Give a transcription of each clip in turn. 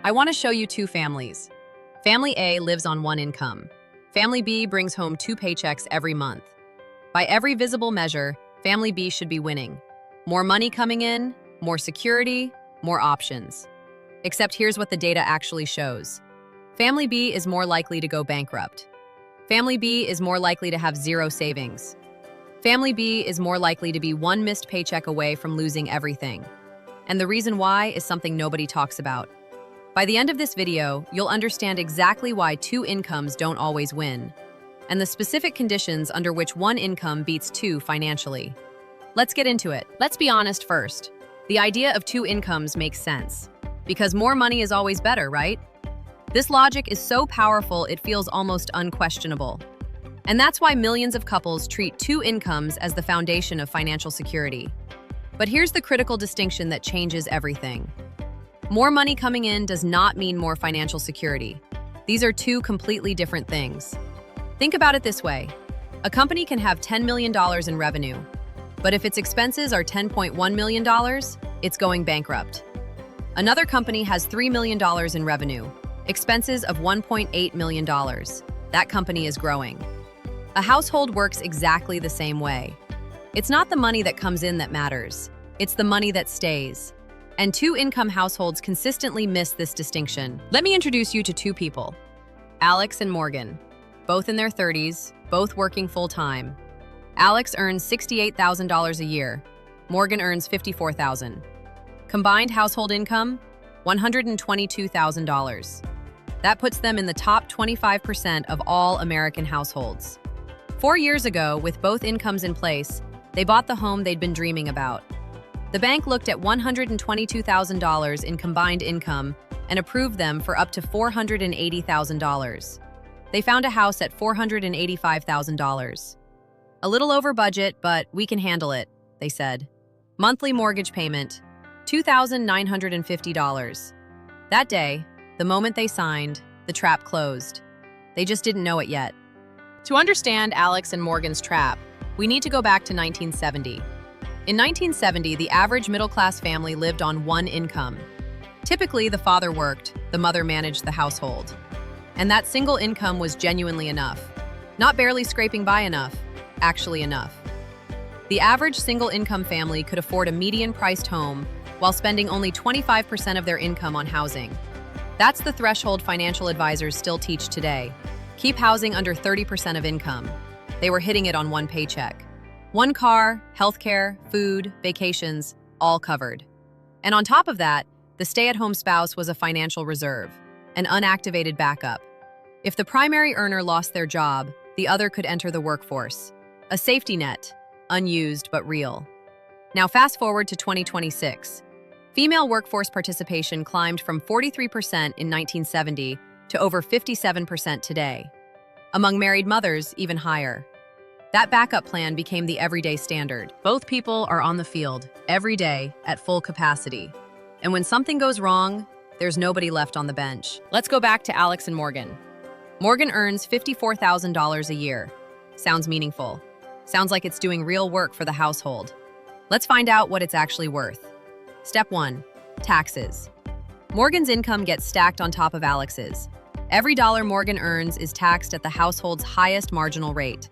I want to show you two families. Family A lives on one income. Family B brings home 2 paychecks every month. By every visible measure, Family B should be winning. More money coming in, more security, more options. Except here's what the data actually shows. Family B is more likely to go bankrupt. Family B is more likely to have 0 savings. Family B is more likely to be 1 missed paycheck away from losing everything. And the reason why is something nobody talks about. By the end of this video, you'll understand exactly why 2 incomes don't always win, and the specific conditions under which 1 income beats 2 financially. Let's get into it. Let's be honest first. The idea of 2 incomes makes sense, because more money is always better, right? This logic is so powerful it feels almost unquestionable. And that's why millions of couples treat 2 incomes as the foundation of financial security. But here's the critical distinction that changes everything. More money coming in does not mean more financial security. These are 2 completely different things. Think about it this way. A company can have $10 million in revenue, but if its expenses are $10.1 million, it's going bankrupt. Another company has $3 million in revenue, expenses of $1.8 million. That company is growing. A household works exactly the same way. It's not the money that comes in that matters. It's the money that stays. And 2-income households consistently miss this distinction. Let me introduce you to 2 people. Alex and Morgan, both in their 30s, both working full-time. Alex earns $68,000 a year. Morgan earns $54,000. Combined household income, $122,000. That puts them in the top 25% of all American households. 4 years ago, with both incomes in place, they bought the home they'd been dreaming about. The bank looked at $122,000 in combined income and approved them for up to $480,000. They found a house at $485,000. A little over budget, but we can handle it, they said. Monthly mortgage payment, $2,950. That day, the moment they signed, the trap closed. They just didn't know it yet. To understand Alex and Morgan's trap, we need to go back to 1970. In 1970, the average middle-class family lived on 1 income. Typically, the father worked, the mother managed the household. And that single income was genuinely enough. Not barely scraping by enough, actually enough. The average single-income family could afford a median-priced home while spending only 25% of their income on housing. That's the threshold financial advisors still teach today. Keep housing under 30% of income. They were hitting it on 1 paycheck. 1 car, healthcare, food, vacations, all covered. And on top of that, the stay-at-home spouse was a financial reserve, an unactivated backup. If the primary earner lost their job, the other could enter the workforce. A safety net, unused but real. Now fast forward to 2026. Female workforce participation climbed from 43% in 1970 to over 57% today. Among married mothers, even higher. That backup plan became the everyday standard. Both people are on the field, every day, at full capacity. And when something goes wrong, there's nobody left on the bench. Let's go back to Alex and Morgan. Morgan earns $54,000 a year. Sounds meaningful. Sounds like it's doing real work for the household. Let's find out what it's actually worth. Step 1, taxes. Morgan's income gets stacked on top of Alex's. Every dollar Morgan earns is taxed at the household's highest marginal rate.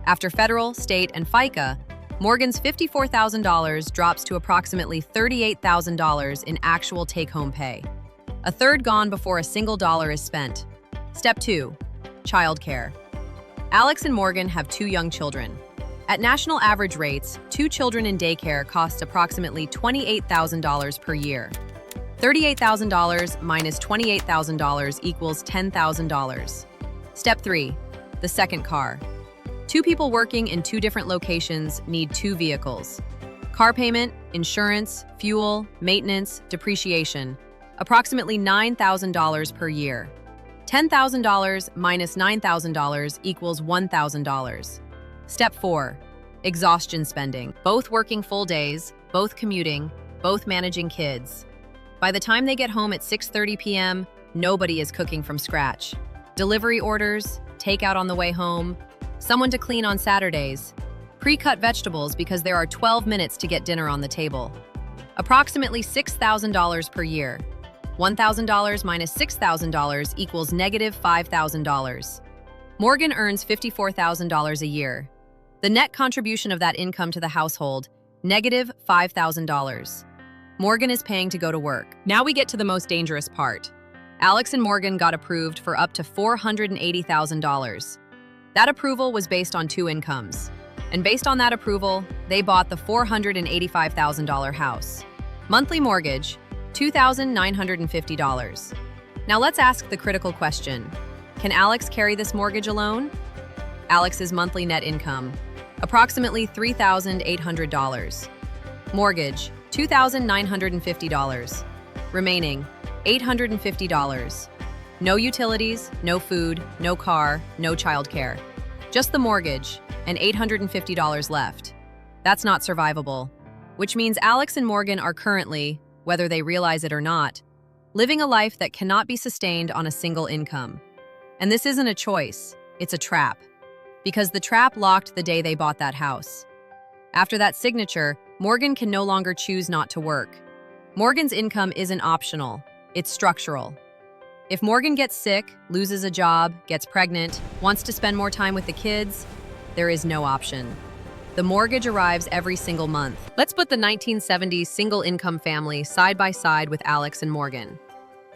After federal, state, and FICA, Morgan's $54,000 drops to approximately $38,000 in actual take-home pay. A third gone before a single dollar is spent. Step 2, childcare. Alex and Morgan have 2 young children. At national average rates, 2 children in daycare cost approximately $28,000 per year. $38,000 minus $28,000 equals $10,000. Step 3, the second car. 2 people working in 2 different locations need 2 vehicles. Car payment, insurance, fuel, maintenance, depreciation, approximately $9,000 per year. $10,000 minus $9,000 equals $1,000. Step 4, exhaustion spending. Both working full days, both commuting, both managing kids. By the time they get home at 6:30 p.m., nobody is cooking from scratch. Delivery orders, takeout on the way home, someone to clean on Saturdays, pre-cut vegetables because there are 12 minutes to get dinner on the table. Approximately $6,000 per year. $1,000 minus $6,000 equals negative $5,000. Morgan earns $54,000 a year. The net contribution of that income to the household, negative $5,000. Morgan is paying to go to work. Now we get to the most dangerous part. Alex and Morgan got approved for up to $480,000. That approval was based on two incomes. And based on that approval, they bought the $485,000 house. Monthly mortgage, $2,950. Now let's ask the critical question. Can Alex carry this mortgage alone? Alex's monthly net income, approximately $3,800. Mortgage, $2,950. Remaining, $850. No utilities, no food, no car, no childcare. Just the mortgage and $850 left. That's not survivable, which means Alex and Morgan are currently, whether they realize it or not, living a life that cannot be sustained on a single income. And this isn't a choice, it's a trap. Because the trap locked the day they bought that house. After that signature, Morgan can no longer choose not to work. Morgan's income isn't optional, it's structural. If Morgan gets sick, loses a job, gets pregnant, wants to spend more time with the kids, there is no option. The mortgage arrives every single month. Let's put the 1970s single-income family side by side with Alex and Morgan.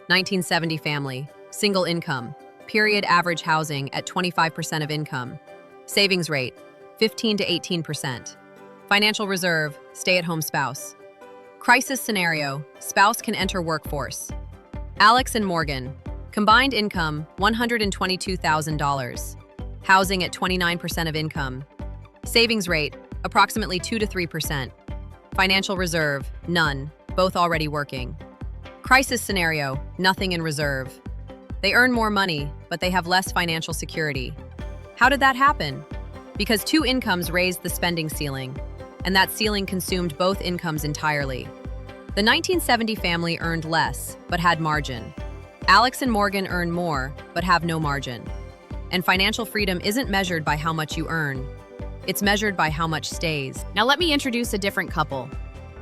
1970 family, single income, period average housing at 25% of income. Savings rate, 15 to 18%. Financial reserve, stay-at-home spouse. Crisis scenario, spouse can enter workforce. Alex and Morgan, combined income, $122,000. Housing at 29% of income. Savings rate, approximately 2 to 3%. Financial reserve, none, both already working. Crisis scenario, nothing in reserve. They earn more money, but they have less financial security. How did that happen? Because two incomes raised the spending ceiling, and that ceiling consumed both incomes entirely. The 1970 family earned less, but had margin. Alex and Morgan earn more, but have no margin. And financial freedom isn't measured by how much you earn. It's measured by how much stays. Now let me introduce a different couple,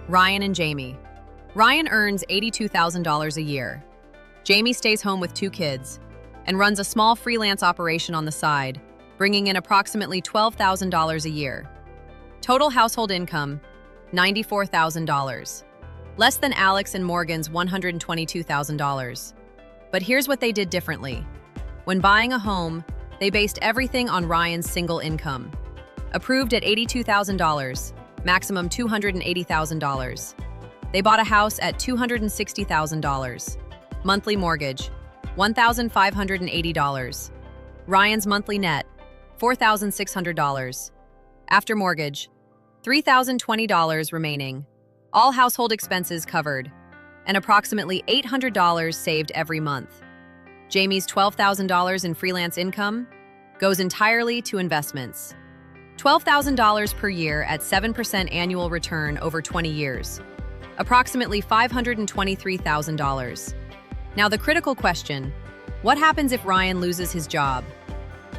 Ryan and Jamie. Ryan earns $82,000 a year. Jamie stays home with two kids and runs a small freelance operation on the side, bringing in approximately $12,000 a year. Total household income, $94,000. Less than Alex and Morgan's $122,000. But here's what they did differently. When buying a home, they based everything on Ryan's single income. Approved at $82,000, maximum $280,000. They bought a house at $260,000. Monthly mortgage, $1,580. Ryan's monthly net, $4,600. After mortgage, $3,020 remaining. All household expenses covered, and approximately $800 saved every month. Jamie's $12,000 in freelance income goes entirely to investments. $12,000 per year at 7% annual return over 20 years. Approximately $523,000. Now the critical question, what happens if Ryan loses his job?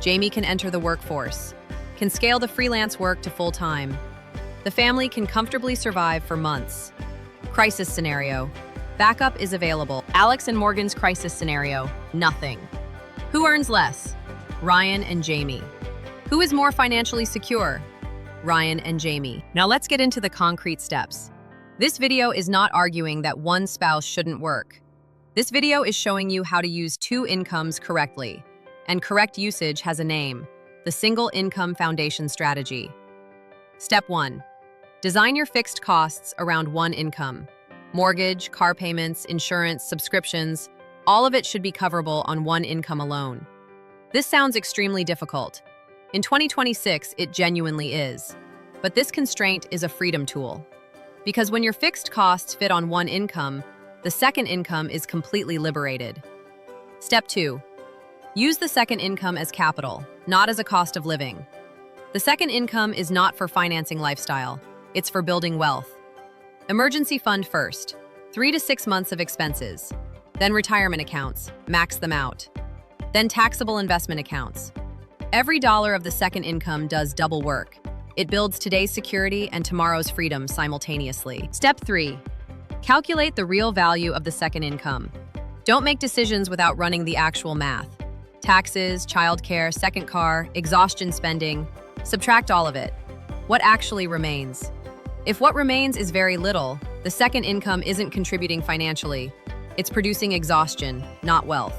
Jamie can enter the workforce, can scale the freelance work to full-time. The family can comfortably survive for months. Crisis scenario, backup is available. Alex and Morgan's crisis scenario, nothing. Who earns less? Ryan and Jamie. Who is more financially secure? Ryan and Jamie. Now let's get into the concrete steps. This video is not arguing that one spouse shouldn't work. This video is showing you how to use two incomes correctly. And correct usage has a name, the Single Income Foundation Strategy. Step 1. Design your fixed costs around one income. Mortgage, car payments, insurance, subscriptions, all of it should be coverable on one income alone. This sounds extremely difficult. In 2026, it genuinely is. But this constraint is a freedom tool. Because when your fixed costs fit on one income, the second income is completely liberated. Step 2. Use the second income as capital, not as a cost of living. The second income is not for financing lifestyle, it's for building wealth. Emergency fund first, 3 to 6 months of expenses. Then retirement accounts, max them out. Then taxable investment accounts. Every dollar of the second income does double work. It builds today's security and tomorrow's freedom simultaneously. Step 3. Calculate the real value of the second income. Don't make decisions without running the actual math. Taxes, childcare, second car, exhaustion spending. Subtract all of it. What actually remains? If what remains is very little, the second income isn't contributing financially. It's producing exhaustion, not wealth.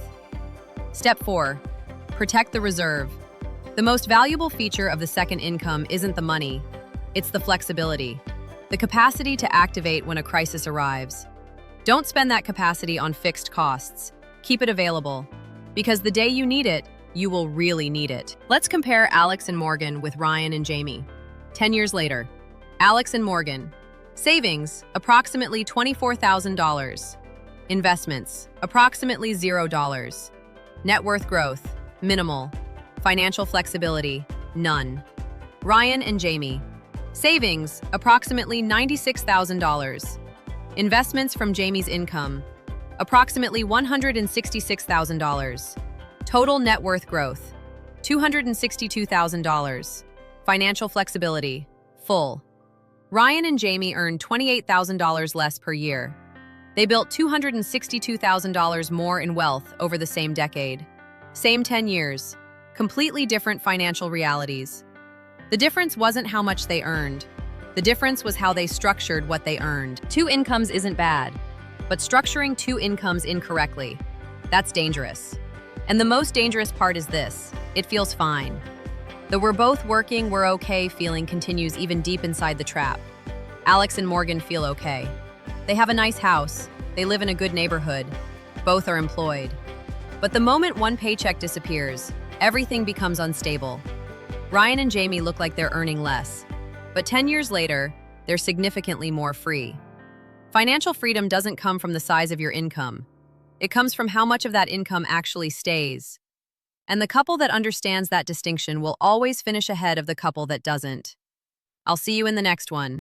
Step 4. Protect the reserve. The most valuable feature of the second income isn't the money, it's the flexibility, the capacity to activate when a crisis arrives. Don't spend that capacity on fixed costs. Keep it available, because the day you need it, you will really need it. Let's compare Alex and Morgan with Ryan and Jamie. 10 years later, Alex and Morgan. Savings, approximately $24,000. Investments, approximately $0. Net worth growth, minimal. Financial flexibility, none. Ryan and Jamie. Savings, approximately $96,000. Investments from Jamie's income, approximately $166,000. Total net worth growth, $262,000. Financial flexibility, full. Ryan and Jamie earned $28,000 less per year. They built $262,000 more in wealth over the same decade. Same 10 years. Completely different financial realities. The difference wasn't how much they earned. The difference was how they structured what they earned. Two incomes isn't bad, but structuring two incomes incorrectly, that's dangerous. And the most dangerous part is this: it feels fine. The "we're both working, we're okay" feeling continues even deep inside the trap. Alex and Morgan feel okay. They have a nice house, they live in a good neighborhood, both are employed. But the moment one paycheck disappears, everything becomes unstable. Ryan and Jamie look like they're earning less, but 10 years later, they're significantly more free. Financial freedom doesn't come from the size of your income. It comes from how much of that income actually stays. And the couple that understands that distinction will always finish ahead of the couple that doesn't. I'll see you in the next one.